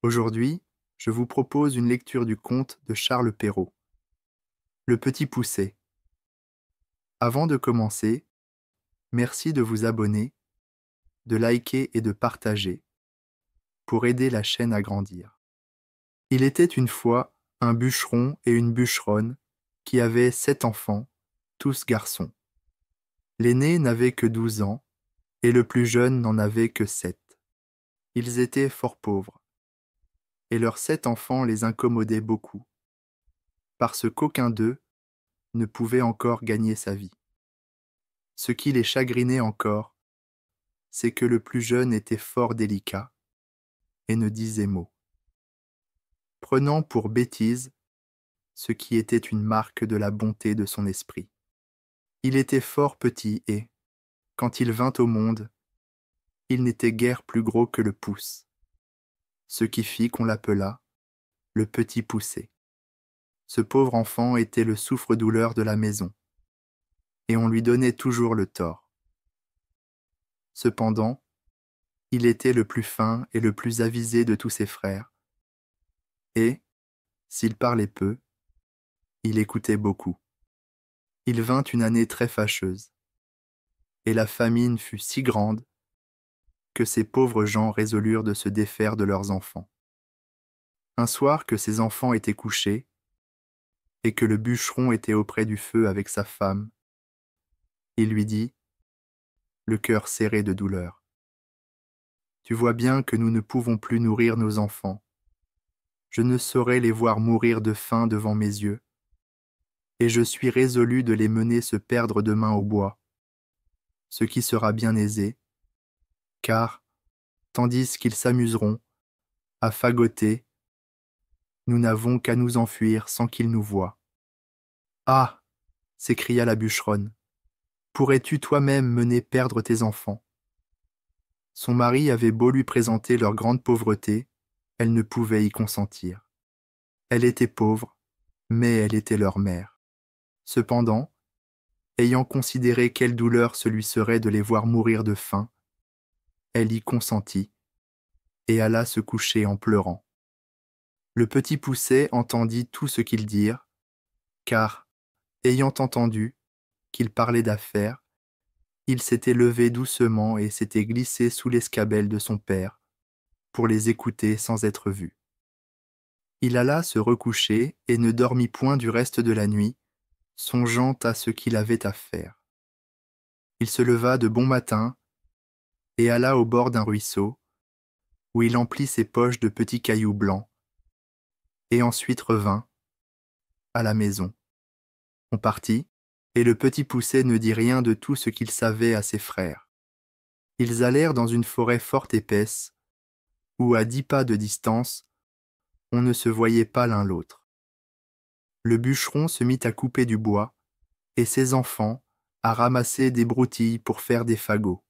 Aujourd'hui, je vous propose une lecture du conte de Charles Perrault, Le Petit Poucet. Avant de commencer, merci de vous abonner, de liker et de partager pour aider la chaîne à grandir. Il était une fois un bûcheron et une bûcheronne qui avaient 7 enfants, tous garçons. L'aîné n'avait que 12 ans et le plus jeune n'en avait que 7. Ils étaient fort pauvres et leurs 7 enfants les incommodaient beaucoup, parce qu'aucun d'eux ne pouvait encore gagner sa vie. Ce qui les chagrinait encore, c'est que le plus jeune était fort délicat et ne disait mot, prenant pour bêtise ce qui était une marque de la bonté de son esprit. Il était fort petit et, quand il vint au monde, il n'était guère plus gros que le pouce, ce qui fit qu'on l'appela le Petit Poucet. Ce pauvre enfant était le souffre-douleur de la maison, et on lui donnait toujours le tort. Cependant, il était le plus fin et le plus avisé de tous ses frères, et, s'il parlait peu, il écoutait beaucoup. Il vint une année très fâcheuse, et la famine fut si grande que ces pauvres gens résolurent de se défaire de leurs enfants. Un soir que ses enfants étaient couchés, et que le bûcheron était auprès du feu avec sa femme, il lui dit, le cœur serré de douleur, « Tu vois bien que nous ne pouvons plus nourrir nos enfants. Je ne saurais les voir mourir de faim devant mes yeux, et je suis résolu de les mener se perdre demain au bois, ce qui sera bien aisé, car, tandis qu'ils s'amuseront à fagoter, nous n'avons qu'à nous enfuir sans qu'ils nous voient. » « Ah !» s'écria la bûcheronne, « pourrais-tu toi-même mener perdre tes enfants ?» Son mari avait beau lui présenter leur grande pauvreté, elle ne pouvait y consentir. Elle était pauvre, mais elle était leur mère. Cependant, ayant considéré quelle douleur ce lui serait de les voir mourir de faim, elle y consentit et alla se coucher en pleurant. Le Petit Poucet entendit tout ce qu'ils dirent, car, ayant entendu qu'ils parlaient d'affaires, il s'était levé doucement et s'était glissé sous l'escabelle de son père pour les écouter sans être vu. Il alla se recoucher et ne dormit point du reste de la nuit, songeant à ce qu'il avait à faire. Il se leva de bon matin et alla au bord d'un ruisseau, où il emplit ses poches de petits cailloux blancs, et ensuite revint à la maison. On partit, et le Petit Poucet ne dit rien de tout ce qu'il savait à ses frères. Ils allèrent dans une forêt fort épaisse, où à 10 pas de distance, on ne se voyait pas l'un l'autre. Le bûcheron se mit à couper du bois, et ses enfants à ramasser des broutilles pour faire des fagots.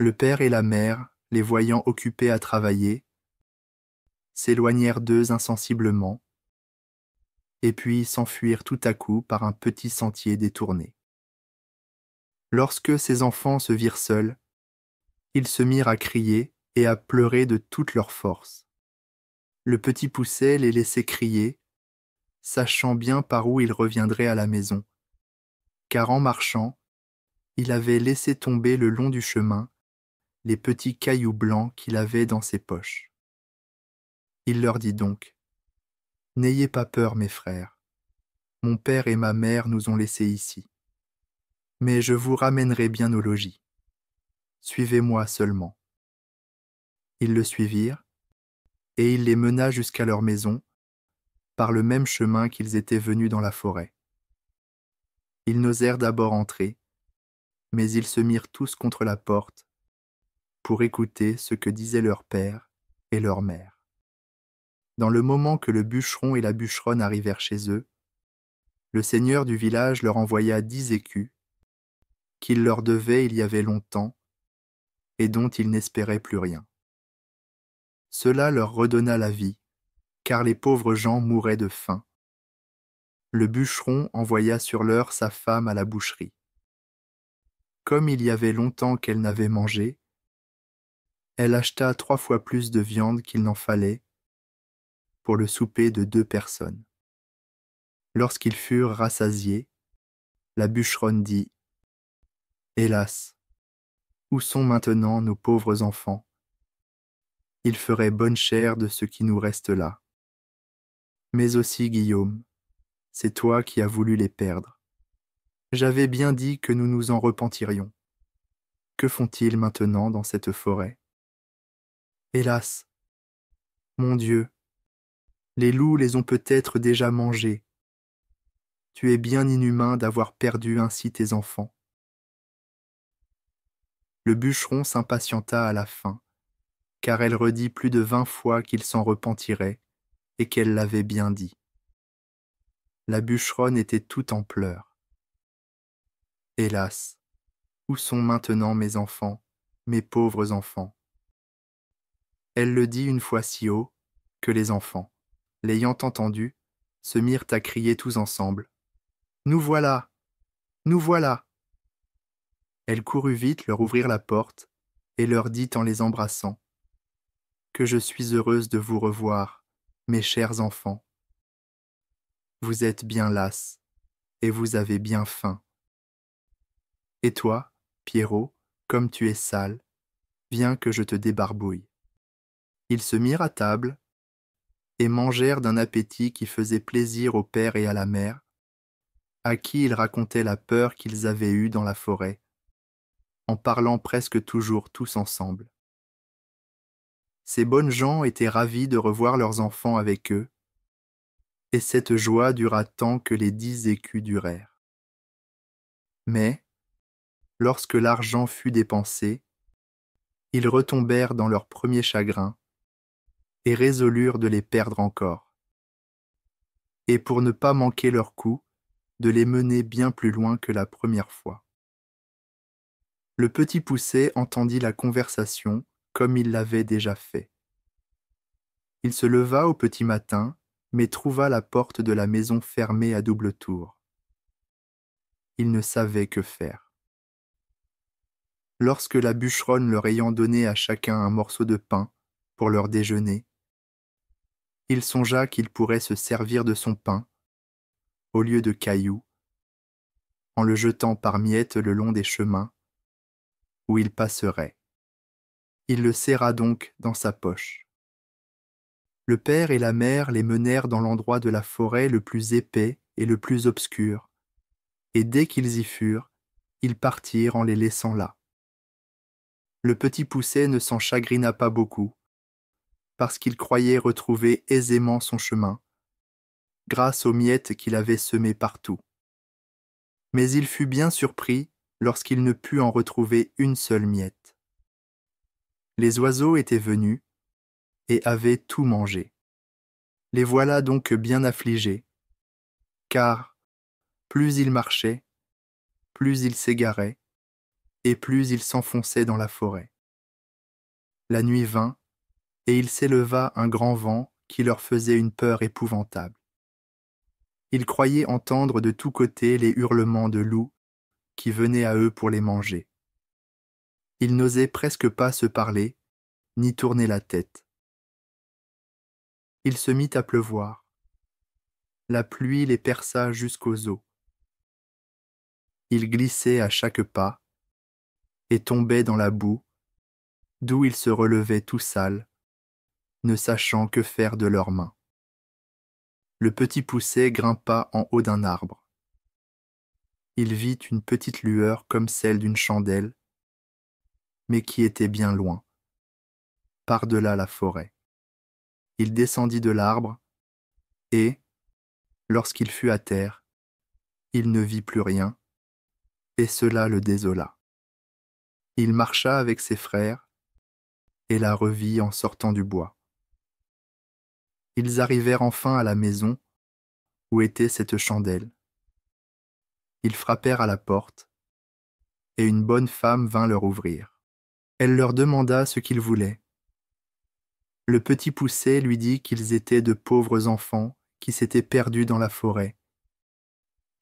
Le père et la mère, les voyant occupés à travailler, s'éloignèrent d'eux insensiblement, et puis s'enfuirent tout à coup par un petit sentier détourné. Lorsque ces enfants se virent seuls, ils se mirent à crier et à pleurer de toute leur force. Le Petit Poucet les laissait crier, sachant bien par où ils reviendraient à la maison, car en marchant, il avait laissé tomber le long du chemin les petits cailloux blancs qu'il avait dans ses poches. Il leur dit donc, « N'ayez pas peur, mes frères. Mon père et ma mère nous ont laissés ici. Mais je vous ramènerai bien au logis. Suivez-moi seulement. » Ils le suivirent, et il les mena jusqu'à leur maison, par le même chemin qu'ils étaient venus dans la forêt. Ils n'osèrent d'abord entrer, mais ils se mirent tous contre la porte pour écouter ce que disaient leur père et leur mère. Dans le moment que le bûcheron et la bûcheronne arrivèrent chez eux, le seigneur du village leur envoya 10 écus qu'il leur devait il y avait longtemps et dont ils n'espéraient plus rien. Cela leur redonna la vie, car les pauvres gens mouraient de faim. Le bûcheron envoya sur l'heure sa femme à la boucherie. Comme il y avait longtemps qu'elle n'avait mangé, Elle acheta 3 fois plus de viande qu'il n'en fallait pour le souper de 2 personnes. Lorsqu'ils furent rassasiés, la bûcheronne dit : « Hélas, où sont maintenant nos pauvres enfants ? Ils feraient bonne chère de ce qui nous reste là. Mais aussi, Guillaume, c'est toi qui as voulu les perdre. J'avais bien dit que nous nous en repentirions. Que font-ils maintenant dans cette forêt ? Hélas, mon Dieu, les loups les ont peut-être déjà mangés. Tu es bien inhumain d'avoir perdu ainsi tes enfants. » Le bûcheron s'impatienta à la fin, car elle redit plus de 20 fois qu'il s'en repentirait et qu'elle l'avait bien dit. La bûcheronne était toute en pleurs. Hélas, où sont maintenant mes enfants, mes pauvres enfants ? Elle le dit une fois si haut que les enfants, l'ayant entendu, se mirent à crier tous ensemble : « Nous voilà ! Nous voilà !» Elle courut vite leur ouvrir la porte et leur dit en les embrassant : « Que je suis heureuse de vous revoir, mes chers enfants. Vous êtes bien lasses et vous avez bien faim. Et toi, Pierrot, comme tu es sale, viens que je te débarbouille. » Ils se mirent à table et mangèrent d'un appétit qui faisait plaisir au père et à la mère, à qui ils racontaient la peur qu'ils avaient eue dans la forêt, en parlant presque toujours tous ensemble. Ces bonnes gens étaient ravis de revoir leurs enfants avec eux, et cette joie dura tant que les 10 écus durèrent. Mais, lorsque l'argent fut dépensé, ils retombèrent dans leur premier chagrin et résolurent de les perdre encore, et pour ne pas manquer leur coup, de les mener bien plus loin que la première fois. Le petit Poucet entendit la conversation comme il l'avait déjà fait. Il se leva au petit matin, mais trouva la porte de la maison fermée à double tour. Il ne savait que faire. Lorsque la bûcheronne leur ayant donné à chacun un morceau de pain pour leur déjeuner, il songea qu'il pourrait se servir de son pain, au lieu de cailloux, en le jetant par miettes le long des chemins où il passerait. Il le serra donc dans sa poche. Le père et la mère les menèrent dans l'endroit de la forêt le plus épais et le plus obscur, et dès qu'ils y furent, ils partirent en les laissant là. Le petit Poucet ne s'en chagrina pas beaucoup, parce qu'il croyait retrouver aisément son chemin, grâce aux miettes qu'il avait semées partout. Mais il fut bien surpris lorsqu'il ne put en retrouver une seule miette. Les oiseaux étaient venus et avaient tout mangé. Les voilà donc bien affligés, car plus ils marchaient, plus ils s'égaraient, et plus ils s'enfonçaient dans la forêt. La nuit vint, et il s'éleva un grand vent qui leur faisait une peur épouvantable. Ils croyaient entendre de tous côtés les hurlements de loups qui venaient à eux pour les manger. Ils n'osaient presque pas se parler, ni tourner la tête. Il se mit à pleuvoir. La pluie les perça jusqu'aux os. Ils glissaient à chaque pas et tombaient dans la boue, d'où ils se relevaient tout sales, ne sachant que faire de leurs mains. Le petit Poucet grimpa en haut d'un arbre. Il vit une petite lueur comme celle d'une chandelle, mais qui était bien loin, par-delà la forêt. Il descendit de l'arbre et, lorsqu'il fut à terre, il ne vit plus rien, et cela le désola. Il marcha avec ses frères et la revit en sortant du bois. Ils arrivèrent enfin à la maison où était cette chandelle. Ils frappèrent à la porte, et une bonne femme vint leur ouvrir. Elle leur demanda ce qu'ils voulaient. Le petit Poucet lui dit qu'ils étaient de pauvres enfants qui s'étaient perdus dans la forêt,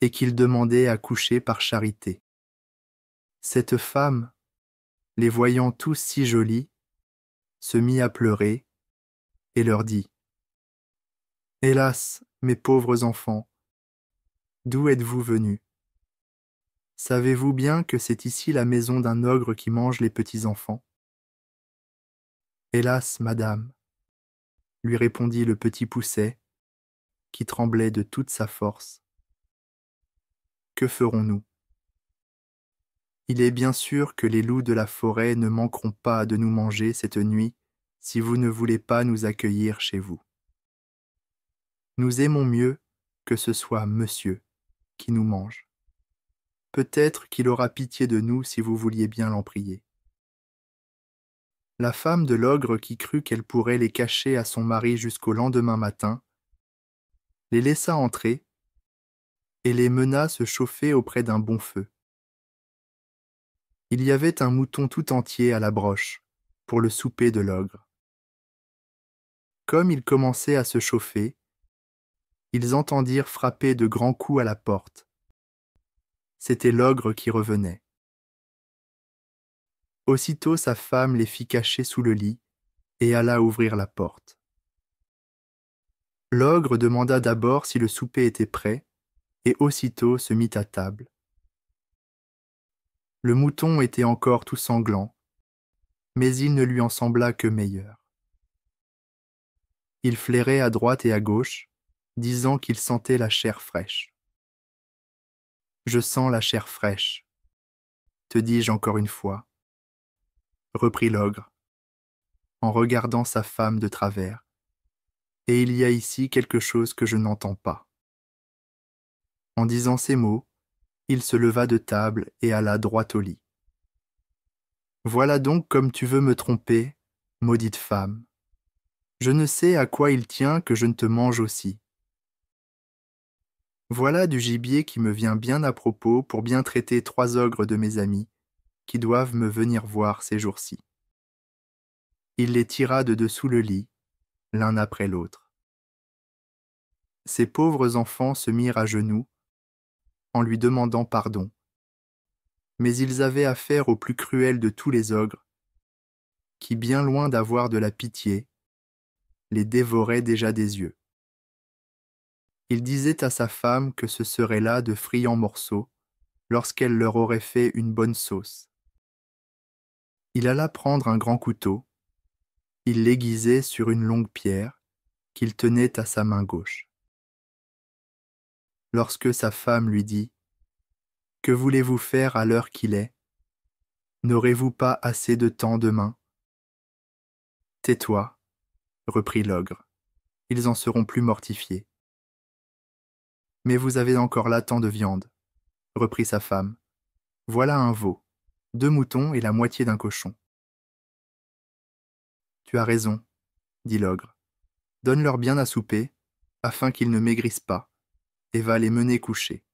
et qu'ils demandaient à coucher par charité. Cette femme, les voyant tous si jolis, se mit à pleurer et leur dit : « Hélas, mes pauvres enfants, d'où êtes-vous venus ? Savez-vous bien que c'est ici la maison d'un ogre qui mange les petits enfants ? » « Hélas, madame, lui répondit le petit Pousset, qui tremblait de toute sa force. Que ferons-nous ? Il est bien sûr que les loups de la forêt ne manqueront pas de nous manger cette nuit si vous ne voulez pas nous accueillir chez vous. Nous aimons mieux que ce soit monsieur qui nous mange. Peut-être qu'il aura pitié de nous si vous vouliez bien l'en prier. La femme de l'ogre, qui crut qu'elle pourrait les cacher à son mari jusqu'au lendemain matin, les laissa entrer et les mena se chauffer auprès d'un bon feu. Il y avait un mouton tout entier à la broche pour le souper de l'ogre. Comme ils commençaient à se chauffer, ils entendirent frapper de grands coups à la porte. C'était l'ogre qui revenait. Aussitôt sa femme les fit cacher sous le lit et alla ouvrir la porte. L'ogre demanda d'abord si le souper était prêt et aussitôt se mit à table. Le mouton était encore tout sanglant, mais il ne lui en sembla que meilleur. Il flairait à droite et à gauche, disant qu'il sentait la chair fraîche. « Je sens la chair fraîche, te dis-je encore une fois, » reprit l'ogre, en regardant sa femme de travers. « Et il y a ici quelque chose que je n'entends pas. » En disant ces mots, il se leva de table et alla droit au lit. « Voilà donc comme tu veux me tromper, maudite femme. Je ne sais à quoi il tient que je ne te mange aussi. Voilà du gibier qui me vient bien à propos pour bien traiter 3 ogres de mes amis, qui doivent me venir voir ces jours-ci. » Il les tira de dessous le lit, l'un après l'autre. Ces pauvres enfants se mirent à genoux, en lui demandant pardon. Mais ils avaient affaire au plus cruel de tous les ogres, qui, bien loin d'avoir de la pitié, les dévorait déjà des yeux. Il disait à sa femme que ce serait là de friands morceaux, lorsqu'elle leur aurait fait une bonne sauce. Il alla prendre un grand couteau, il l'aiguisait sur une longue pierre qu'il tenait à sa main gauche. Lorsque sa femme lui dit : « Que voulez-vous faire à l'heure qu'il est ? N'aurez-vous pas assez de temps demain ? » « Tais-toi, » reprit l'ogre, « ils en seront plus mortifiés. »« Mais vous avez encore là tant de viande, » reprit sa femme. « Voilà un veau, 2 moutons et la moitié d'un cochon. »« Tu as raison, » dit l'ogre. « Donne-leur bien à souper, afin qu'ils ne maigrissent pas, et va les mener coucher. »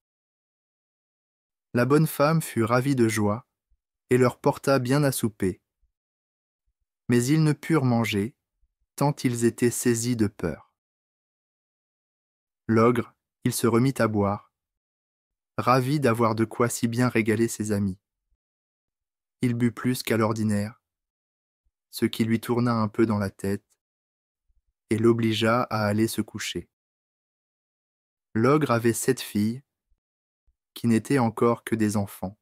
La bonne femme fut ravie de joie et leur porta bien à souper. Mais ils ne purent manger, tant ils étaient saisis de peur. L'ogre, il se remit à boire, ravi d'avoir de quoi si bien régaler ses amis. Il but plus qu'à l'ordinaire, ce qui lui tourna un peu dans la tête et l'obligea à aller se coucher. L'ogre avait 7 filles, qui n'étaient encore que des enfants.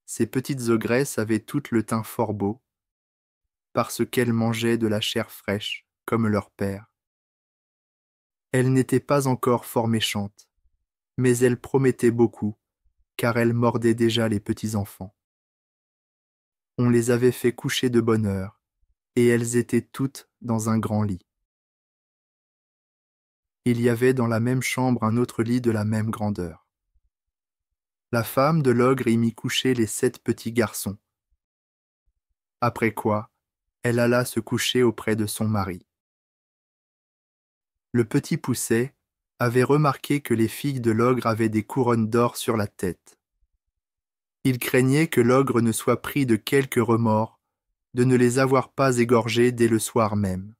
Ces petites ogresses avaient toutes le teint fort beau, parce qu'elles mangeaient de la chair fraîche, comme leur père. Elles n'étaient pas encore fort méchantes, mais elles promettaient beaucoup, car elles mordaient déjà les petits enfants. On les avait fait coucher de bonne heure, et elles étaient toutes dans un grand lit. Il y avait dans la même chambre un autre lit de la même grandeur. La femme de l'ogre y mit coucher les 7 petits garçons. Après quoi, elle alla se coucher auprès de son mari. Le petit Pousset avait remarqué que les filles de l'ogre avaient des couronnes d'or sur la tête. Il craignait que l'ogre ne soit pris de quelque remords de ne les avoir pas égorgées dès le soir même.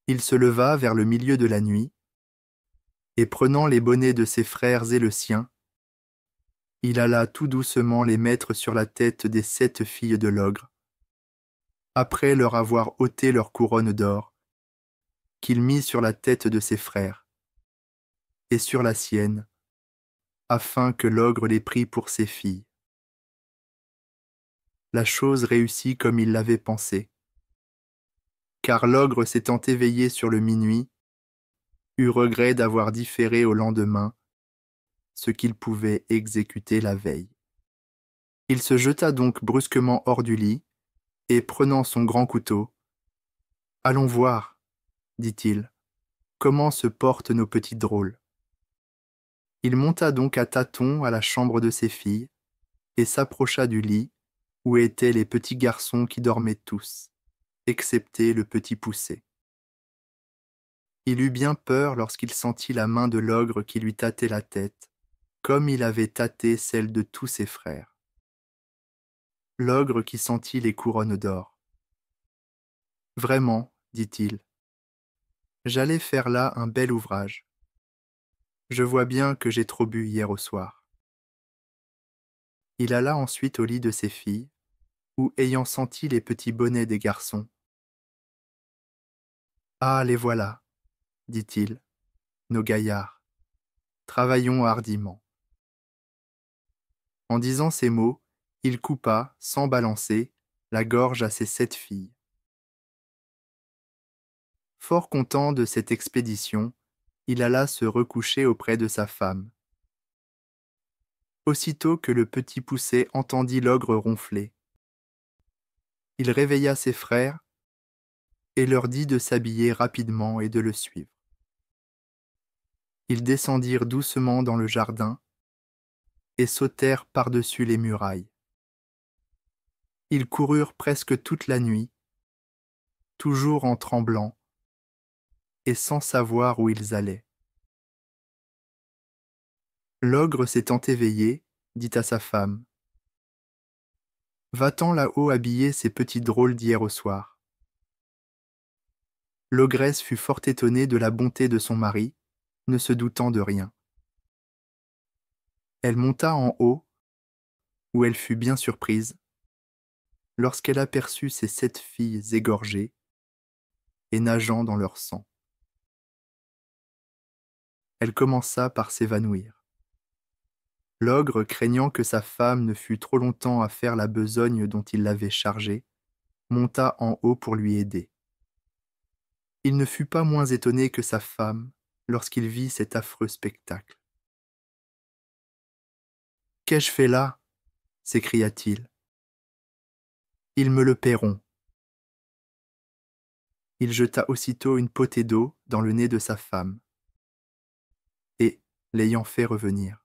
Il se leva vers le milieu de la nuit, et prenant les bonnets de ses frères et le sien, il alla tout doucement les mettre sur la tête des 7 filles de l'ogre, après leur avoir ôté leur couronne d'or, qu'il mit sur la tête de ses frères, et sur la sienne, afin que l'ogre les prît pour ses filles. La chose réussit comme il l'avait pensé, car l'ogre s'étant éveillé sur le minuit, eut regret d'avoir différé au lendemain ce qu'il pouvait exécuter la veille. Il se jeta donc brusquement hors du lit, et prenant son grand couteau, « Allons voir, dit-il, comment se portent nos petits drôles. » Il monta donc à tâtons à la chambre de ses filles, et s'approcha du lit où étaient les petits garçons qui dormaient tous, excepté le petit poucet. Il eut bien peur lorsqu'il sentit la main de l'ogre qui lui tâtait la tête, comme il avait tâté celle de tous ses frères. L'ogre qui sentit les couronnes d'or. « Vraiment, dit-il, j'allais faire là un bel ouvrage. Je vois bien que j'ai trop bu hier au soir. » Il alla ensuite au lit de ses filles, où, ayant senti les petits bonnets des garçons, « Ah, les voilà, dit-il, nos gaillards, travaillons hardiment. » En disant ces mots, il coupa, sans balancer, la gorge à ses 7 filles. Fort content de cette expédition, il alla se recoucher auprès de sa femme. Aussitôt que le petit poucet entendit l'ogre ronfler, il réveilla ses frères et leur dit de s'habiller rapidement et de le suivre. Ils descendirent doucement dans le jardin et sautèrent par-dessus les murailles. Ils coururent presque toute la nuit, toujours en tremblant et sans savoir où ils allaient. L'ogre s'étant éveillé, dit à sa femme, « Va-t'en là-haut habiller ces petits drôles d'hier au soir. » L'ogresse fut fort étonnée de la bonté de son mari, ne se doutant de rien. Elle monta en haut, où elle fut bien surprise, lorsqu'elle aperçut ses 7 filles égorgées et nageant dans leur sang. Elle commença par s'évanouir. L'ogre, craignant que sa femme ne fût trop longtemps à faire la besogne dont il l'avait chargée, monta en haut pour lui aider. Il ne fut pas moins étonné que sa femme lorsqu'il vit cet affreux spectacle. « Qu'ai-je fait là ?» s'écria-t-il. « Ils me le paieront. » Il jeta aussitôt une potée d'eau dans le nez de sa femme, et, l'ayant fait revenir,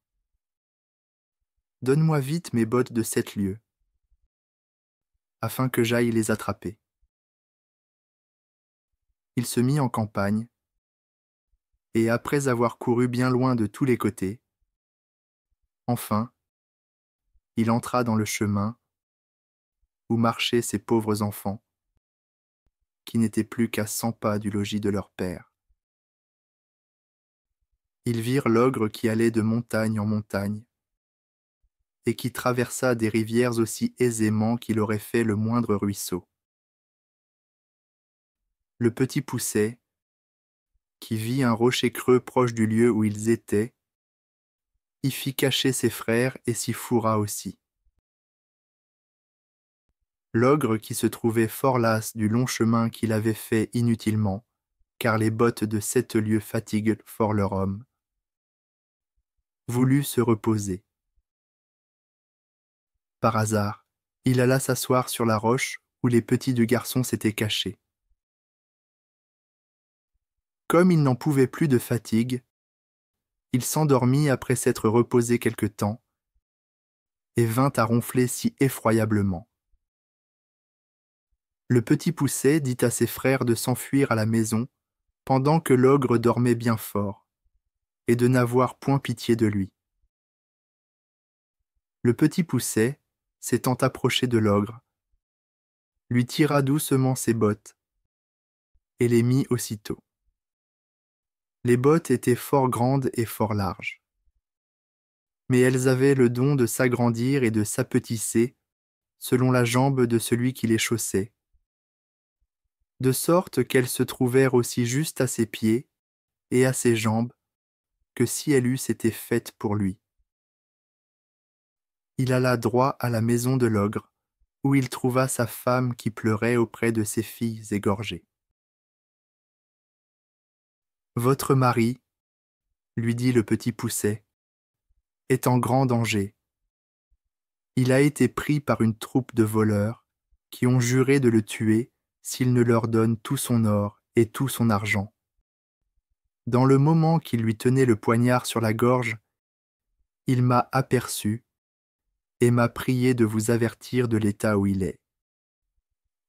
« Donne-moi vite mes bottes de 7 lieues, afin que j'aille les attraper. » Il se mit en campagne, et après avoir couru bien loin de tous les côtés, enfin, il entra dans le chemin où marchaient ces pauvres enfants, qui n'étaient plus qu'à 100 pas du logis de leur père. Ils virent l'ogre qui allait de montagne en montagne, et qui traversa des rivières aussi aisément qu'il aurait fait le moindre ruisseau. Le petit poucet, qui vit un rocher creux proche du lieu où ils étaient, y fit cacher ses frères et s'y fourra aussi. L'ogre, qui se trouvait fort las du long chemin qu'il avait fait inutilement, car les bottes de 7 lieues fatiguent fort leur homme, voulut se reposer. Par hasard, il alla s'asseoir sur la roche où les petits du garçon s'étaient cachés. Comme il n'en pouvait plus de fatigue, il s'endormit après s'être reposé quelque temps et vint à ronfler si effroyablement. Le petit poucet dit à ses frères de s'enfuir à la maison pendant que l'ogre dormait bien fort et de n'avoir point pitié de lui. Le petit poucet, s'étant approché de l'ogre, lui tira doucement ses bottes et les mit aussitôt. Les bottes étaient fort grandes et fort larges, mais elles avaient le don de s'agrandir et de s'apetisser selon la jambe de celui qui les chaussait, de sorte qu'elles se trouvèrent aussi juste à ses pieds et à ses jambes que si elles eussent été faites pour lui. Il alla droit à la maison de l'ogre, où il trouva sa femme qui pleurait auprès de ses filles égorgées. « Votre mari, lui dit le petit Poucet, est en grand danger. Il a été pris par une troupe de voleurs qui ont juré de le tuer s'il ne leur donne tout son or et tout son argent. Dans le moment qu'il lui tenait le poignard sur la gorge, il m'a aperçu et m'a prié de vous avertir de l'état où il est,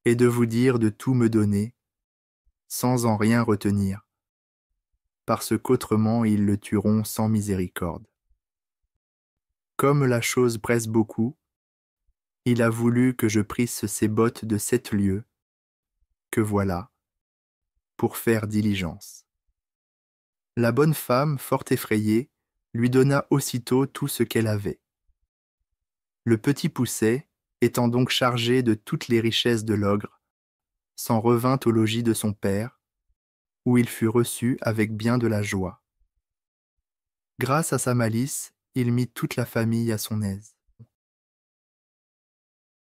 et de vous dire de tout me donner, sans en rien retenir, parce qu'autrement ils le tueront sans miséricorde. Comme la chose presse beaucoup, il a voulu que je prisse ses bottes de 7 lieues, que voilà, pour faire diligence. » La bonne femme, fort effrayée, lui donna aussitôt tout ce qu'elle avait. Le petit Poucet, étant donc chargé de toutes les richesses de l'ogre, s'en revint au logis de son père, où il fut reçu avec bien de la joie. Grâce à sa malice, il mit toute la famille à son aise.